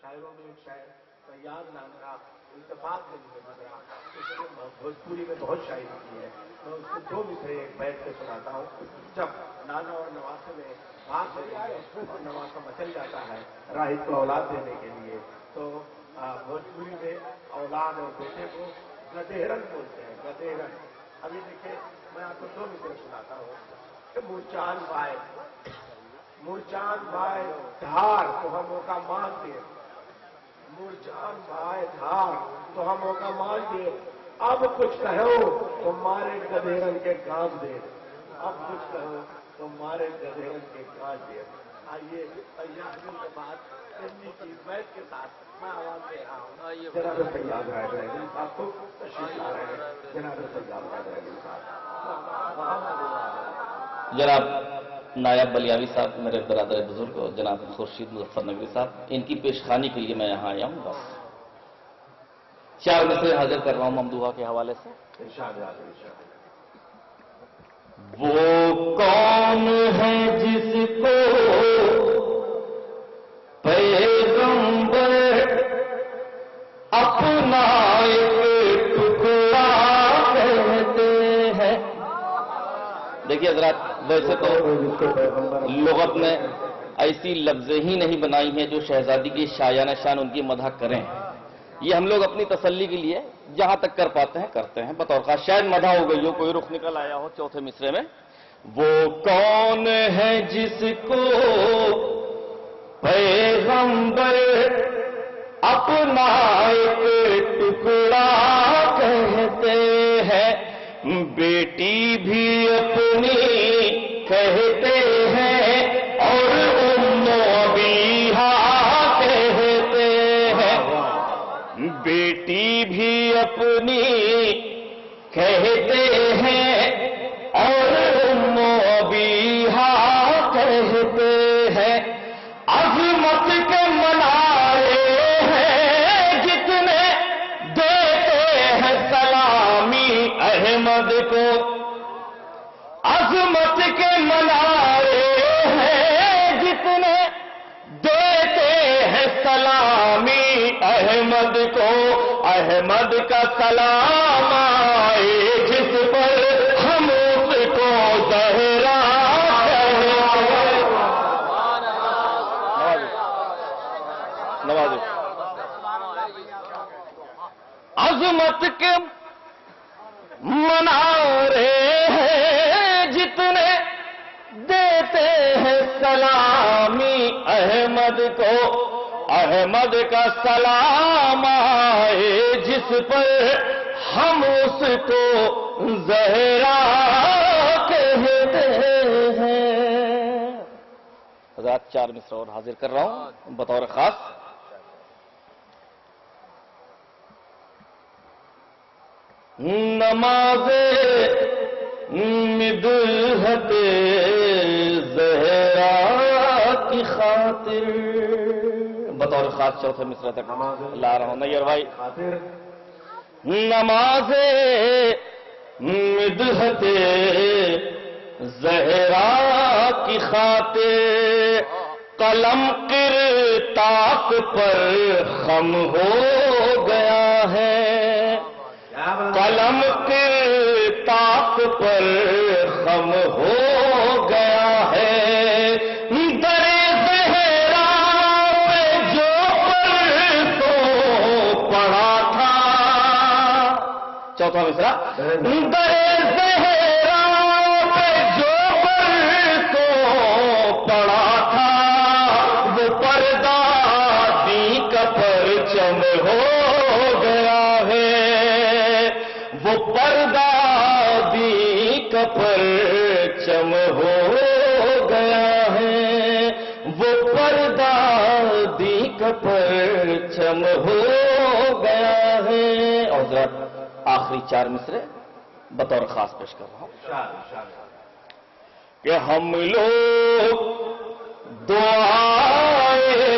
शायरों में एक शायर फैयाज नाम का इत्तेफाक में मुझे गुजरा, उसने भोजपुरी में बहुत शायरी की है। मैं उसको दो मिसरे बैठ के सुनाता हूँ। जब नाना और नवासे में भाग हो जाए और नवासा मचल जाता है राहिब को औलाद देने के लिए, तो भोजपुरी में औलाद और बेटे को गदेरन बोलते हैं, गदेरन। अभी देखिए मैं आपको दो मिसरे सुनाता हूँ। मुरचान भाई धार तो हम का मान दे, मुरचान भाई धार तो हम का मान दे, अब कुछ कहो तो मारे गधेरन के गांव दे, अब कुछ कहो तो मारे गधेरन के गांव दे। आइए फैयाजों के बाद इतनी की बैठ के साथ मैं आवाज दे रहा हूँ। जनाब फैयाज रायदरहमान साहब को तशरीफ ला रहे हैं। जनाब फैयाज रायदरहमान साहब, जनाब नायब बलियावी साहब, मेरे बरादर बुजुर्ग, और जनाब खुर्शीद मुजफ्फर नगरी साहब, इनकी पेशखानी के लिए मैं यहाँ आया हूँ। बस 4 मिसरे हाजिर कर रहा हूँ ममदूहा के हवाले से। वो कौन है जिसको पैगंबर अपना एक टुकड़ा कहते हैं। देखिए हज़रात, वैसे तो लुगत में ऐसी लफ्ज़ें ही नहीं बनाई हैं जो शहजादी की शायाना शान उनकी मदह करें। ये हम लोग अपनी तसल्ली के लिए जहां तक कर पाते हैं करते हैं। बतौर खास शायद मदह हो गई हो, कोई रुख निकल आया हो चौथे मिसरे में। वो कौन है जिसको पैगंबर अपना एक टुकड़ा कहते हैं, बेटी भी अपनी कहते हैं और उम्मो अबीहा कहते हैं। बेटी भी अपनी कहते हैं और उम्मो अबीहा कहते हैं। अज़मत के मनाए हैं जितने देते हैं सलामी अहमद को, अज़मत के मनाए हैं जितने देते हैं सलामी अहमद को। अहमद का सलाम आए जिस पर हम उसको ज़हरा नवाज़े। अज़मत के मना रहे हैं जितने देते हैं सलामी अहमद को। अहमद का सलाम आए जिस पर हम उसको ज़हरा कहते हैं। हज़रात 4 मिसरा और हाजिर कर रहा हूं बतौर खास। नमाज़े मिदहते ज़हरा की खातिर, बतौर खास चौथे मिसरा तक ला रहा हूं। नैयर भाई, नमाज़े मिदहते ज़हरा की खातिर, कलम किरताक पर खम हो गया है। कलम किरताक पर खम हो गया है। दरे ज़हरा पे जो परसों पढ़ा था, चौथा मिसरा। दरे ज़हरा पे जो परसों पढ़ा था, वो पर्दा दी का परचम हो गया है। वो पर्दा दी का परचम हो गया है। वो पर्दा दी का परचम हो गया है। और जरा आखिरी 4 मिसरे बतौर खास पेश कर रहा हूं कि हम लोग दुआए